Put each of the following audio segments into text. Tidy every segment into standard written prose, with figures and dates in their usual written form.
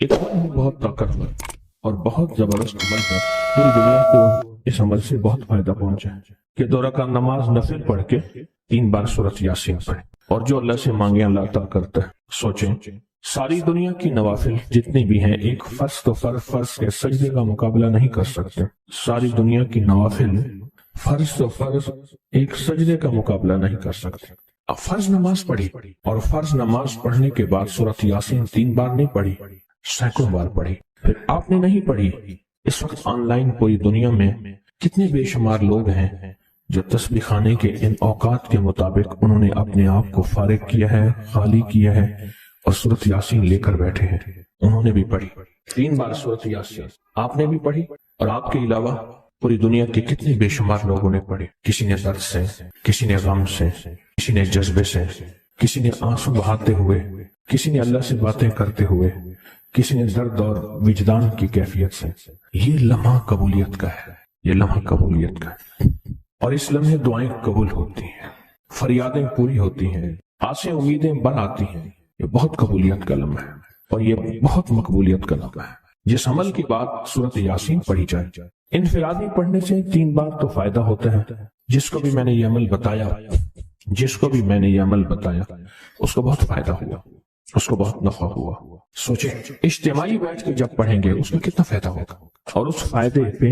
ایک عمل ہے بہت طاقتور اور بہت زبردست عمل ہے، پوری دنیا کو اس عمل سے بہت فائدہ پہنچا ہے کہ 2 رکعت نماز نفل پڑھ کے 3 بار سورۃ یاسین پڑھے، اور جو اللہ سے مانگے اللہ عطا کرتا ہے۔ سوچیں، ساری دنیا کی نوافل جتنی بھی ہیں ایک فرض تو فرض کے سجدے کا مقابلہ نہیں کر سکتے۔ ساری دنیا کی نوافل فرض تو فرض ایک سجدے کا مقابلہ نہیں کر سکتے۔ اب فرض نماز پڑھی اور فرض نماز پڑھنے کے بعد سورۃ یاسین 3 بار نہیں پڑھی، سینکڑوں بار پڑھی۔ پھر آپ نے نہیں پڑھی، اس وقت آن لائن پوری دنیا میں کتنے بے شمار لوگ ہیں جو تسبیح خانے کے ان اوقات کے مطابق انہوں نے اپنے آپ کو فارغ کیا ہے، خالی کیا ہے اور سورۃ یاسین لے کر بیٹھے ہیں۔ انہوں نے بھی پڑھی 3 بار سورۃ یاسین، آپ نے بھی پڑھی، اور آپ کے علاوہ پوری دنیا کے کتنے بے شمار لوگوں نے پڑھی۔ کسی نے درد سے، کسی نے غم سے، کسی نے جذبے سے، کسی نے آنسو بہاتے ہوئے، کسی نے اللہ سے باتیں کرتے ہوئے، کسی نے درد اور وجدان کی کیفیت سے۔ یہ لمحہ قبولیت کا ہے، یہ لمحہ قبولیت کا ہے، اور اس لمحے دعائیں قبول ہوتی ہیں، فریادیں پوری ہوتی ہیں، آسیں امیدیں بن آتی ہیں۔ یہ بہت قبولیت کا لمحہ ہے اور یہ بہت مقبولیت کا لمحہ ہے۔ جس عمل کی بات سورۃ یاسین پڑھی جائے، انفرادی پڑھنے سے 3 بار تو فائدہ ہوتا ہے۔ جس کو بھی میں نے یہ عمل بتایا، اس کو بہت فائدہ ہوا، اس کو بہت نفع ہوا۔ سوچیں، اجتماعی بیٹھ کے جب پڑھیں گے اس میں کتنا فائدہ ہوگا، اور اس فائدے پہ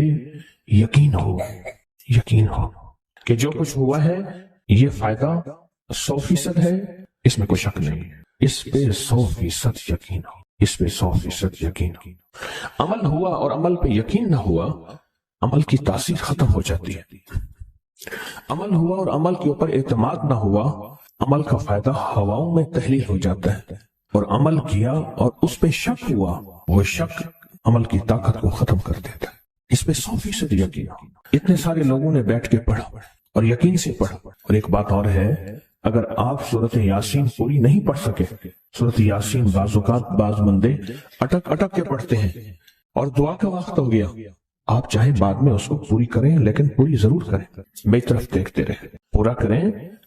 یقین ہو کہ جو کچھ ہوا ہے یہ فائدہ 100% ہے، اس میں کوئی شک نہیں، اس پہ 100% یقین ہو، اس پہ 100% یقین ہو۔ عمل ہوا اور عمل پہ یقین نہ ہوا، عمل کی تاثیر ختم ہو جاتی ہے۔ عمل ہوا اور عمل کے اوپر اعتماد نہ ہوا، عمل کا فائدہ ہواؤں میں تحلیل ہو جاتا ہے، اور عمل کیا اور اس پہ شک ہوا، وہ شک عمل کی طاقت کو ختم کر دیتا ہے۔ اس پہ 100% یقین ہو۔ اتنے سارے لوگوں نے بیٹھ کے پڑھا اور یقین سے پڑھا۔ اور ایک بات اور ہے، اگر آپ سورۃ یاسین پوری نہیں پڑھ سکے، سورۃ یاسین بعض اوقات بعض بندے اٹک کے پڑھتے ہیں اور دعا کا وقت ہو گیا، آپ چاہے بعد میں اس کو پوری کریں لیکن پوری ضرور کریں، میری طرف دیکھتے رہیں، پورا کریں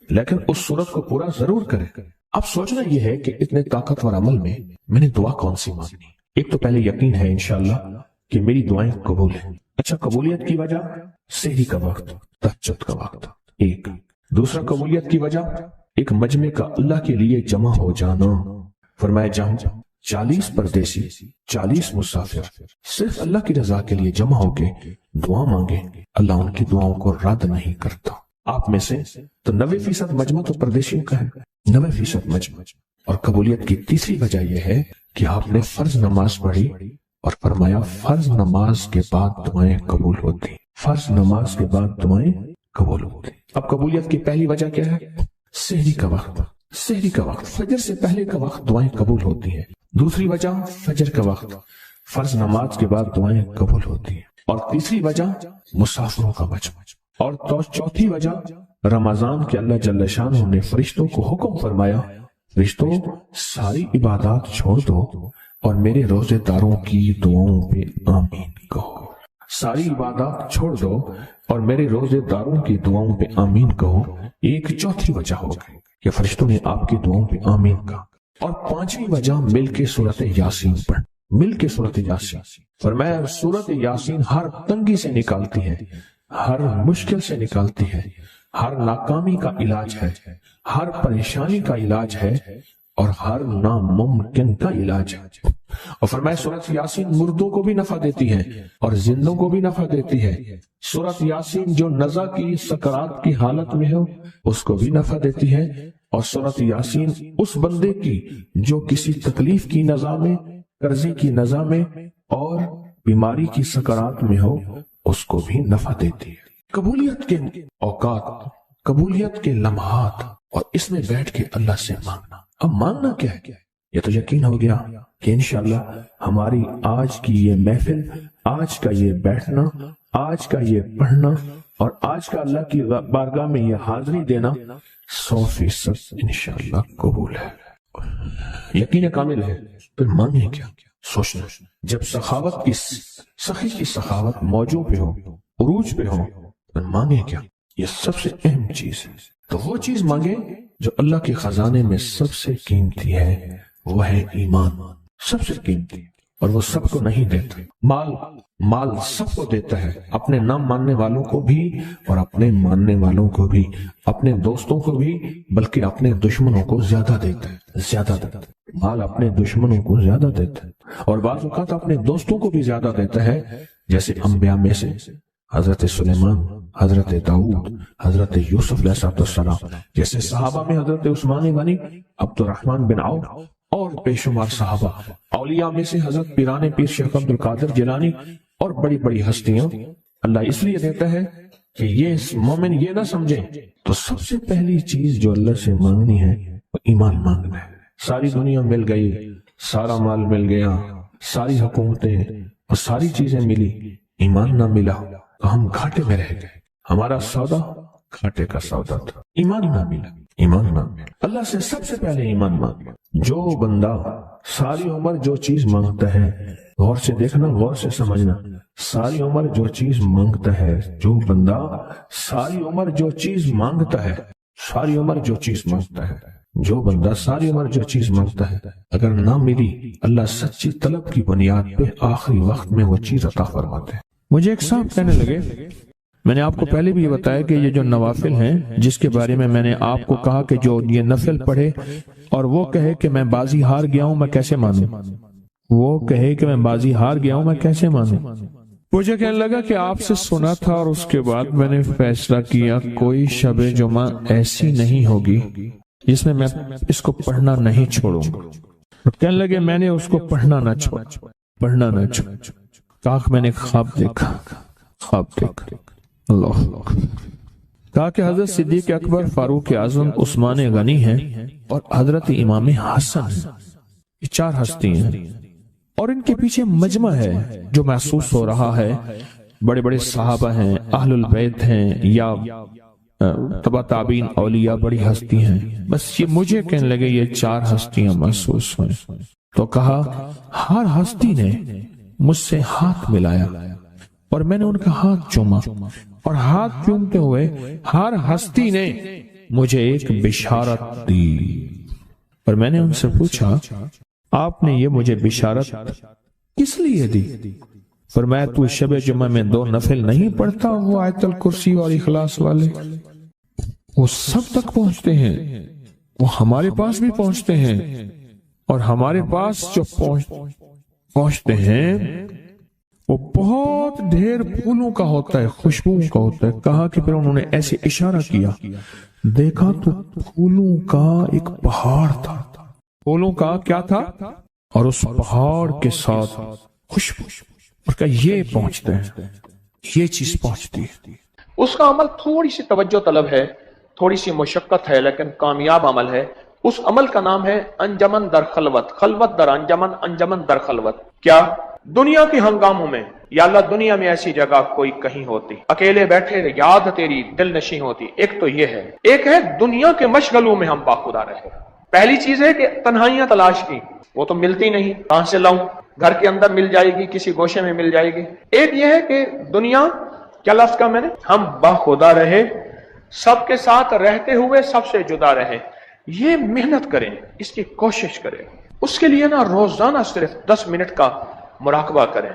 لیکن اس سورت کو پورا ضرور کریں۔ اب سوچنا یہ ہے کہ اتنے طاقتور عمل میں نے دعا کون سی مانگنی؟ ایک تو پہلے یقین ہے انشاءاللہ کہ میری دعائیں قبول ہیں۔ اچھا، قبولیت کی وجہ سحری کا وقت، تہجد کا وقت، ایک۔ دوسرا قبولیت کی وجہ ایک مجمع کا اللہ کے لیے جمع ہو جانا۔ فرمایا جہاں 40 پردیسی، 40 مسافر صرف اللہ کی رضا کے لیے جمع ہو کے دعا مانگے، اللہ ان کی دعاؤں کو رد نہیں کرتا۔ آپ میں سے تو 90% مجمع تو پردیسیوں کا ہے، 90% مجمع۔ اور قبولیت کی تیسری وجہ یہ ہے کہ آپ نے فرض نماز پڑھی اور فرمایا فرض نماز کے بعد دعائیں قبول ہوتی، فرض نماز کے بعد دعائیں قبول ہوتی۔ اب قبولیت کی پہلی وجہ کیا ہے؟ سحری کا وقت، سحری کا وقت، فجر سے پہلے کا وقت دعائیں قبول ہوتی ہیں۔ دوسری وجہ فجر کا وقت، فرض نماز کے بعد دعائیں قبول ہوتی ہیں۔ اور تیسری وجہ مسافروں کا مجمع، اور چوتھی وجہ رمضان کے اللہ جل شانہ نے فرشتوں کو حکم فرمایا، فرشتوں ساری عبادات چھوڑ دو اور میرے روزے داروں کی دعاؤں پہ آمین کہو۔ ساری عبادات چھوڑ دو اور میرے روزے داروں کی دعاؤں پہ آمین کہو۔ ایک چوتھی وجہ ہو گئی کہ فرشتوں نے آپ کی دعاؤں پہ آمین کہا۔ اور پانچویں وجہ مل کے سورۃ یاسین پڑھ، مل کے سورۃ یاسین۔ فرمایا سورۃ یاسین ہر تنگی سے نکالتی ہے، ہر مشکل سے نکالتی ہے، ہر ناکامی کا علاج ہے، ہر پریشانی کا علاج ہے، اور ہر ناممکن کا علاج ہے۔ اور فرمایا سورۃ یاسین مردوں کو بھی نفع دیتی ہے اور زندوں کو بھی نفع دیتی ہے۔ سورۃ یاسین جو نزع کی سکرات کی حالت میں ہو اس کو بھی نفع دیتی ہے، اور سورۃ یاسین اس بندے کی جو کسی تکلیف کی نزع میں، قرضے کی نزع میں اور بیماری کی سکرات میں ہو اس کو بھی نفع دیتی ہے۔ قبولیت کے اوقات، قبولیت کے لمحات، اور اس میں بیٹھ کے اللہ سے مانگنا۔ اب مانگنا کیا ہے؟ یہ تو یقین ہو گیا کہ انشاءاللہ ہماری آج کی یہ محفل، آج کا یہ بیٹھنا، آج کا یہ پڑھنا اور آج کا اللہ کی بارگاہ میں یہ حاضری دینا 100% انشاءاللہ قبول ہے، یقین کامل ہے۔ پھر مانگیں کیا؟ سوچنا، جب سخاوت کی، سخی کی سخاوت موجوں پہ ہو، عروج پہ ہو، پھر مانگیں کیا؟ یہ سب سے اہم چیز ہے۔ تو وہ چیز مانگیں جو اللہ کے خزانے میں سب سے قیمتی ہے، وہ ہے ایمان، سب سے قیمتی۔ اور وہ سب کو نہیں دیتا۔ مال سب کو دیتا ہے، اپنے نہ ماننے والوں کو بھی اور اپنے ماننے والوں کو بھی، اپنے دوستوں کو بھی، بلکہ اپنے دشمنوں کو زیادہ دیتا ہے، زیادہ دیتا ہے۔ مال اپنے دشمنوں کو زیادہ دیتا ہے اور بعض اوقات اپنے دوستوں کو بھی زیادہ دیتا ہے، جیسے انبیاء میں سے حضرت سلیمان، حضرت داؤد، حضرت یوسف علیہ السلام، جیسے صحابہ میں حضرت عثمان غنی، عبد الرحمن بن عوف اور بے شمار صحابہ، اولیاء میں سے حضرت پیران پیر شیخ عبد القادر جیلانی اور بڑی بڑی ہستیاں۔ اللہ اس لیے دیتا ہے کہ یہ مومن یہ نہ سمجھے، تو سب سے پہلی چیز جو اللہ سے مانگنی ہے وہ ایمان مانگنا ہے۔ ساری دنیا مل گئی، سارا مال مل گیا، ساری حکومتیں اور ساری چیزیں ملی، ایمان نہ ملا تو ہم گھاٹے میں رہ گئے۔ ہمارا سودا گھاٹے کا سودا تھا، ایمان نہ ملا، ایمان نہ ملا۔ اللہ سے سب سے پہلے ایمان مانگنا۔ جو بندہ ساری عمر جو چیز مانگتا ہے، غور سے دیکھنا، غور سے سمجھنا، ساری عمر جو چیز مانگتا ہے، جو بندہ ساری عمر جو چیز مانگتا ہے، ساری عمر جو چیز مانگتا ہے، جو بندہ ساری عمر جو چیز مانگتا ہے، اگر نہ ملی، اللہ سچی طلب کی بنیاد پہ آخری وقت میں وہ چیز عطا فرماتے ہیں۔ مجھے ایک صاحب کہنے لگے، میں نے آپ کو پہلے بھی یہ بتایا کہ یہ جو نوافل ہیں، جس کے بارے میں نے آپ کو کہا کہ جو یہ نفل پڑھے اور وہ کہے کہ میں بازی ہار گیا ہوں، میں کیسے مانوں؟ وہ کہے کہ میں بازی ہار گیا ہوں، میں کیسے مانوں؟ مجھے کہنے لگا کہ آپ سے سنا تھا اور اس کے بعد میں نے فیصلہ کیا کوئی شب جمعہ ایسی نہیں ہوگی جس میں اس کو پڑھنا نہیں چھوڑوں گا۔ کہنے لگے میں نے اس کو پڑھنا نہ چھوڑا۔ کہا میں نے خواب دیکھا۔ اللہ کہا کہ حضرت صدیق اکبر، فاروق اعظم، عثمان غنی ہیں اور حضرت امام حسن ہیں، یہ چار ہستی ہیں اور ان کے پیچھے مجمع ہے جو محسوس ہو رہا ہے۔ بڑے بڑے صحابہ ہیں، اہل البیت ہیں، یا تبع تابعین، اولیاء، بڑی ہستی ہیں۔ بس یہ مجھے کہنے لگے یہ چار ہستیاں محسوس ہوئیں۔ تو کہا ہر ہستی نے مجھ سے ہاتھ ملایا اور میں نے ان کا ہاتھ چوما، اور ہاتھ چومتے ہوئے ہر ہستی نے مجھے ایک بشارت دی، اور میں نے ان سے پوچھا آپ نے یہ مجھے بشارت کس لیے دی؟ فرمایا تو شب جمعہ میں 2 نفل نہیں پڑھتا، وہ آیت الکرسی اور اخلاص والے، وہ سب تک پہنچتے ہیں، وہ ہمارے پاس بھی پہنچتے ہیں، اور ہمارے پاس جو پہنچتے ہیں وہ بہت ڈھیر پھولوں کا ہوتا ہے، خوشبو کا ہوتا ہے۔ کہا کہ پھر انہوں نے ایسے اشارہ کیا، دیکھا تو پھولوں کا ایک پہاڑ تھا، پھولوں کا کیا تھا، اور اس پہاڑ کے ساتھ خوشبو، اور کہا یہ پہنچتے ہیں، یہ چیز پہنچتی ہے۔ اس کا عمل تھوڑی سی توجہ طلب ہے، تھوڑی سی مشقت ہے، لیکن کامیاب عمل ہے۔ اس عمل کا نام ہے انجمن در خلوت، خلوت در انجمن، انجمن در خلوت۔ کیا دنیا کے ہنگاموں میں، یا اللہ دنیا میں ایسی جگہ کوئی کہیں ہوتی، اکیلے بیٹھے یاد تیری دل نشیں ہوتی، ایک تو یہ ہے، ایک ہے دنیا کے مشغلوں میں ہم باخدا رہے۔ پہلی چیز ہے کہ تنہائیاں تلاش کی، وہ تو ملتی نہیں، کہاں سے لاؤں؟ گھر کے اندر مل جائے گی، کسی گوشے میں مل جائے گی۔ ایک یہ ہے کہ دنیا، کیا لفظ کا میں نے، ہم باخدا رہے، سب کے ساتھ رہتے ہوئے سب سے جدا رہے۔ یہ محنت کریں، اس کی کوشش کریں، اس کے لیے نا روزانہ صرف 10 منٹ کا مراقبہ کریں،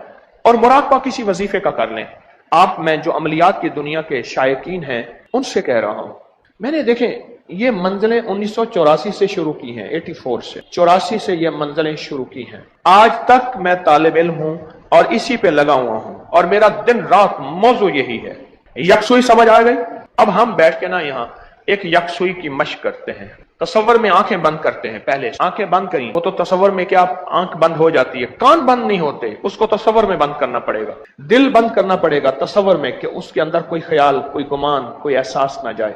اور مراقبہ کسی وظیفے کا کر لیں۔ آپ میں جو عملیات کی دنیا کے شائقین ہیں ان سے کہہ رہا ہوں، میں نے دیکھیں یہ منزلیں 1984 سے شروع کی ہیں، 84 سے 84 سے یہ منزلیں شروع کی ہیں۔ آج تک میں طالب علم ہوں اور اسی پہ لگا ہوا ہوں، اور میرا دن رات موضوع یہی ہے۔ یکسوئی سمجھ آ گئی؟ اب ہم بیٹھ کے نا یہاں ایک یکسوئی کی مشق کرتے ہیں۔ تصور میں آنکھیں بند کرتے ہیں، پہلے آنکھیں بند کریں، وہ تو تصور میں کیا آنکھ بند ہو جاتی ہے، کان بند نہیں ہوتے، اس کو تصور میں بند کرنا پڑے گا، دل بند کرنا پڑے گا تصور میں، کہ اس کے اندر کوئی خیال، کوئی گمان، کوئی احساس نہ جائے۔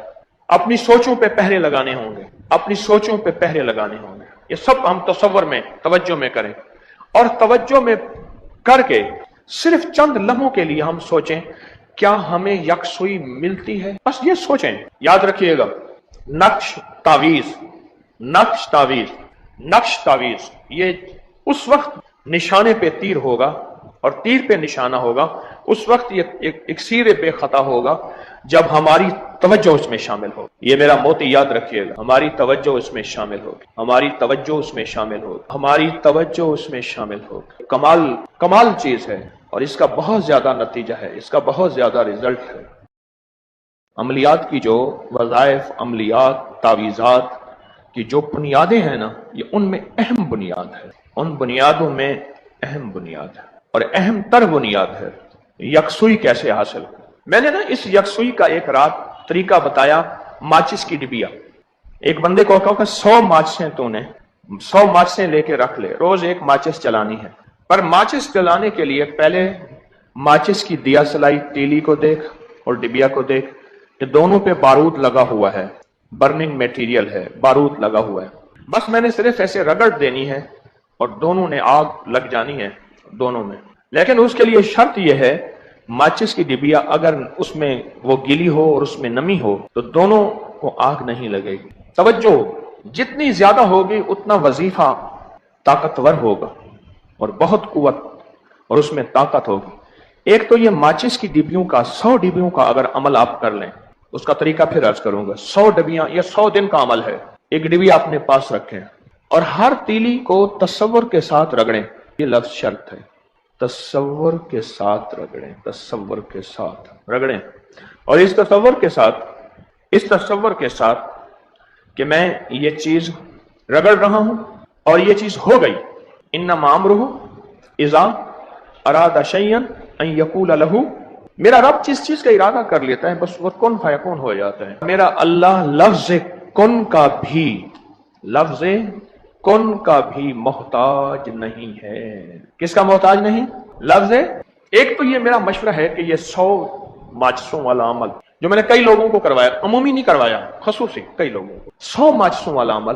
اپنی سوچوں پہ پہرے لگانے ہوں گے، اپنی سوچوں پہ پہرے لگانے ہوں گے، یہ سب ہم تصور میں، توجہ میں کریں، اور توجہ میں کر کے صرف چند لمحوں کے لیے ہم سوچیں کیا ہمیں یکسوئی ملتی ہے؟ بس یہ سوچیں، یاد رکھیے گا، نقش تعویذ، نقش تعویذ، نقش تعویذ، یہ اس وقت نشانے پہ تیر ہوگا اور تیر پہ نشانہ ہوگا، اس وقت یہ ایک سیرے پہ خطا ہوگا جب ہماری توجہ اس میں شامل ہو. یہ میرا موتی یاد رکھیے گا، ہماری توجہ اس میں شامل ہوگی، ہماری توجہ اس میں شامل ہوگی، ہماری توجہ اس میں شامل ہوگی. کمال چیز ہے، اور اس کا بہت زیادہ نتیجہ ہے، اس کا بہت زیادہ رزلٹ ہے. عملیات کی جو وظائف، عملیات، تعویذات کی جو بنیادیں ہیں نا، یہ ان میں اہم بنیاد ہے، ان بنیادوں میں اہم بنیاد ہے، اور اہم تر بنیاد ہے یکسوئی کیسے حاصل ہو. میں نے نا اس یکسوئی کا ایک رات طریقہ بتایا. ماچس کی ڈبیا، ایک بندے کو کہا کہ 100 ماچسیں تو نے 100 ماچسیں لے کے رکھ لے، روز ایک ماچس چلانی ہے. پر ماچس چلانے کے لیے پہلے ماچس کی دیا سلائی تیلی کو دیکھ اور ڈبیا کو دیکھ کہ دونوں پہ بارود لگا ہوا ہے، برننگ میٹیریل ہے، بارود لگا ہوا ہے. بس میں نے صرف ایسے رگڑ دینی ہے اور دونوں نے آگ لگ جانی ہے دونوں میں. لیکن اس کے لیے شرط یہ ہے ماچس کی ڈبیا اگر اس میں وہ گیلی ہو اور اس میں نمی ہو تو دونوں کو آگ نہیں لگے گی. توجہ جتنی زیادہ ہوگی اتنا وظیفہ طاقتور ہوگا اور بہت قوت اور اس میں طاقت ہوگی. ایک تو یہ ماچس کی ڈبیوں کا 100 ڈبیوں کا اگر عمل آپ کر لیں، اس کا طریقہ پھر عرض کروں گا. 100 ڈبیاں، یہ 100 دن کا عمل ہے. ایک ڈبی اپنے پاس رکھیں اور ہر تیلی کو تصور کے ساتھ رگڑیں. یہ لفظ شرط ہے، تصور کے ساتھ رگڑیں، تصور کے ساتھ رگڑیں. اور اس تصور کے ساتھ کہ میں یہ چیز رگڑ رہا ہوں اور یہ چیز ہو گئی. انما امرہ اذا اراد شیئا ان یقول لہ، میرا رب جس چیز کا ارادہ کر لیتا ہے بس وہ کن فیکون ہو جاتا ہے. میرا اللہ لفظ کن کا بھی محتاج نہیں ہے. کس کا محتاج نہیں؟ لفظ. ایک تو یہ میرا مشورہ ہے کہ یہ 100 ماچسوں والا عمل جو میں نے کئی لوگوں کو کروایا، عمومی نہیں کروایا، خصوصی کئی لوگوں کو، 100 ماچسوں والا عمل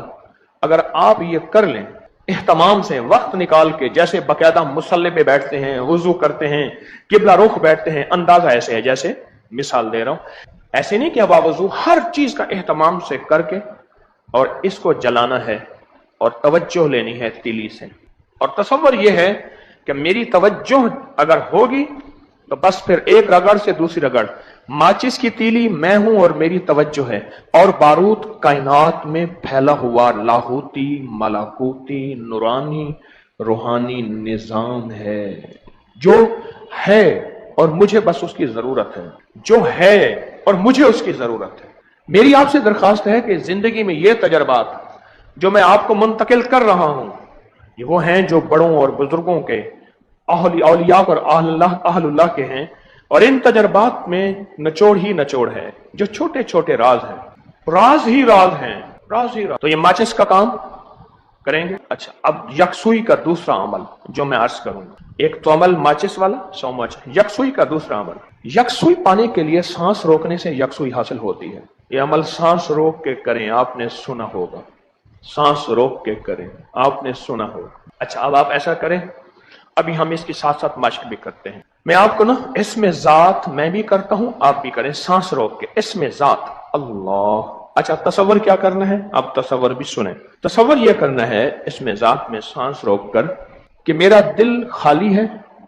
اگر آپ یہ کر لیں اہتمام سے، وقت نکال کے، جیسے باقاعدہ مصلی پہ بیٹھتے ہیں، وضو کرتے ہیں، قبلہ رخ بیٹھتے ہیں، اندازہ ایسے ہے جیسے مثال دے رہا ہوں، ایسے نہیں کہ باوضو ہر چیز کا اہتمام سے کر کے اور اس کو جلانا ہے اور توجہ لینی ہے تیلی سے. اور تصور یہ ہے کہ میری توجہ اگر ہوگی تو بس پھر ایک رگڑ سے دوسری رگڑ، ماچس کی تیلی میں ہوں اور میری توجہ ہے، اور بارود کائنات میں پھیلا ہوا لاہوتی، ملاکوتی، نورانی، روحانی نظام ہے جو ہے اور مجھے بس اس کی ضرورت ہے، جو ہے اور مجھے اس کی ضرورت ہے. میری آپ سے درخواست ہے کہ زندگی میں یہ تجربات جو میں آپ کو منتقل کر رہا ہوں یہ وہ ہیں جو بڑوں اور بزرگوں کے، اولیاء اور اہل اللہ کے ہیں، اور ان تجربات میں نچوڑ ہی نچوڑ ہے، جو چھوٹے چھوٹے راز ہیں، راز ہی راز ہیں، راز ہی راز. تو یہ ماچس کا کام کریں گے. اچھا، اب یکسوئی کا دوسرا عمل جو میں عرض کروں گا، ایک تو عمل ماچس والا 100 ماچس، یکسوئی کا دوسرا عمل. یکسوئی پانے کے لیے سانس روکنے سے یکسوئی حاصل ہوتی ہے. یہ عمل سانس روک کے کریں، آپ نے سنا ہوگا، سانس روک کے کریں، آپ نے سنا ہوگا. اچھا، اب آپ ایسا کریں، ابھی ہم اس کے ساتھ ساتھ مشق بھی کرتے ہیں. میں آپ کو نا اسم ذات میں بھی کرتا ہوں، آپ بھی کریں سانس روک کے. اسم ذات اللہ. اچھا، تصور کیا کرنا ہے؟ آپ تصور بھی سنیں. تصور یہ کرنا ہے اسم ذات میں سانس روک کر کہ میرا دل خالی ہے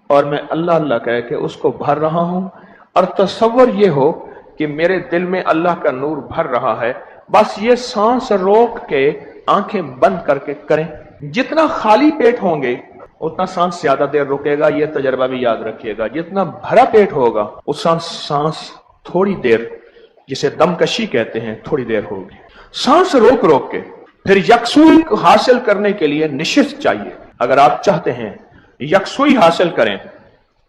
اور میں اللہ اللہ کہہ کے اس کو بھر رہا ہوں، اور تصور یہ ہو کہ میرے دل میں اللہ کا نور بھر رہا ہے. بس یہ سانس روک کے آنکھیں بند کر کے کریں. جتنا خالی پیٹ ہوں گے اتنا سانس زیادہ دیر رکے گا، یہ تجربہ بھی یاد رکھیے گا. جتنا بھرا پیٹ ہوگا اس سانس تھوڑی دیر، جسے دم کشی کہتے ہیں، تھوڑی دیر ہوگی. سانس روک روک کے پھر یکسوئی کو حاصل کرنے کے لیے نشست چاہیے. اگر آپ چاہتے ہیں یکسوئی حاصل کریں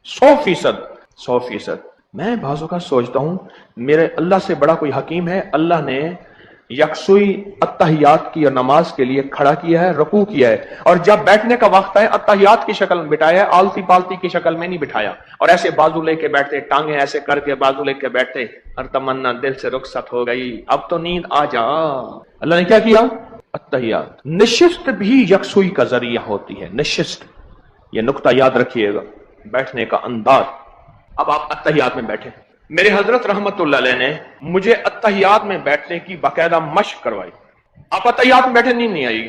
100%، میں بعض اوقات سوچتا ہوں میرے اللہ سے بڑا کوئی حکیم ہے، اللہ نے یکسوئی اتحیات کی اور نماز کے لیے کھڑا کیا ہے، رکوع کیا ہے، اور جب بیٹھنے کا وقت ہے اتحیات کی شکل میں بٹھایا ہے، آلتی پالتی کی شکل میں نہیں بٹھایا. اور ایسے بازو لے کے بیٹھتے، ٹانگیں ایسے کر کے بازو لے کے بیٹھتے، اور تمنا دل سے رخصت ہو گئی، اب تو نیند آ جا. اللہ نے کیا کیا؟ اتحیات. نشست بھی یکسوئی کا ذریعہ ہوتی ہے. نشست، یہ نقطہ یاد رکھیے گا، بیٹھنے کا انداز. اب آپ اتحیات میں بیٹھے. میرے حضرت رحمت اللہ علیہ نے مجھے اتحیات میں بیٹھنے کی باقاعدہ مشق کروائی. آپ اتحیات میں بیٹھے نہیں آئیے،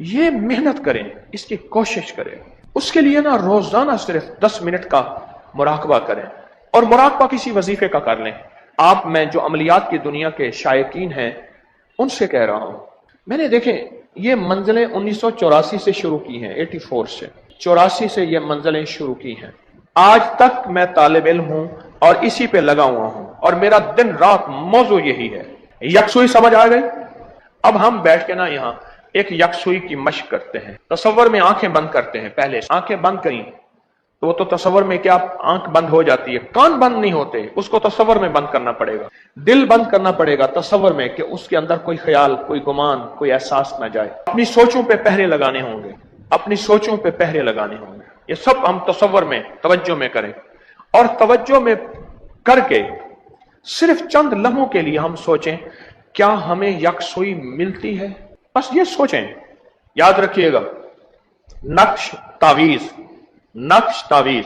یہ محنت کریں, اس کی کوشش کریں. اس کے لیے نا روزانہ صرف 10 منٹ کا مراقبہ کریں, اور مراقبہ کسی وظیفے کا کر لیں. آپ میں جو عملیات کی دنیا کے شائقین ہیں ان سے کہہ رہا ہوں, میں نے دیکھیں یہ منزلیں 1984 سے شروع کی ہیں, 84 سے 84 سے یہ منزلیں شروع کی ہیں. آج تک میں طالب علم ہوں اور اسی پہ لگا ہوا ہوں, اور میرا دن رات موضوع یہی ہے. یکسوئی سمجھ آ گئی؟ اب ہم بیٹھ کے نا یہاں ایک یکسوئی کی مشق کرتے ہیں. تصور میں آنکھیں بند کرتے ہیں. پہلے آنکھیں بند کریں تو وہ تو تصور میں کیا آنکھ بند ہو جاتی ہے, کان بند نہیں ہوتے, اس کو تصور میں بند کرنا پڑے گا. دل بند کرنا پڑے گا تصور میں کہ اس کے اندر کوئی خیال, کوئی گمان, کوئی احساس نہ جائے. اپنی سوچوں پہ پہرے لگانے ہوں گے, اپنی سوچوں پہ پہرے لگانے ہوں گے. یہ سب ہم تصور میں توجہ میں کریں, اور توجہ میں کر کے صرف چند لمحوں کے لیے ہم سوچیں کیا ہمیں یکسوئی ملتی ہے. بس یہ سوچیں. یاد رکھیے گا, نقش تعویذ, نقش تعویذ,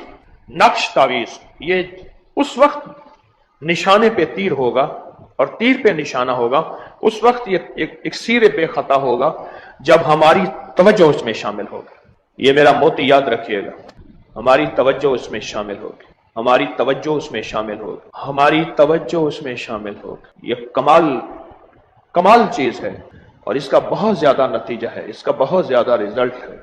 نقش تعویذ, یہ اس وقت نشانے پہ تیر ہوگا اور تیر پہ نشانہ ہوگا, اس وقت یہ اکسیر بے خطا ہوگا جب ہماری توجہ اس میں شامل ہوگی. یہ میرا موتی یاد رکھیے گا, ہماری توجہ اس میں شامل ہوگی, ہماری توجہ اس میں شامل ہوگی, ہماری توجہ اس میں شامل ہوگی. یہ کمال چیز ہے, اور اس کا بہت زیادہ نتیجہ ہے, اس کا بہت زیادہ رزلٹ ہے.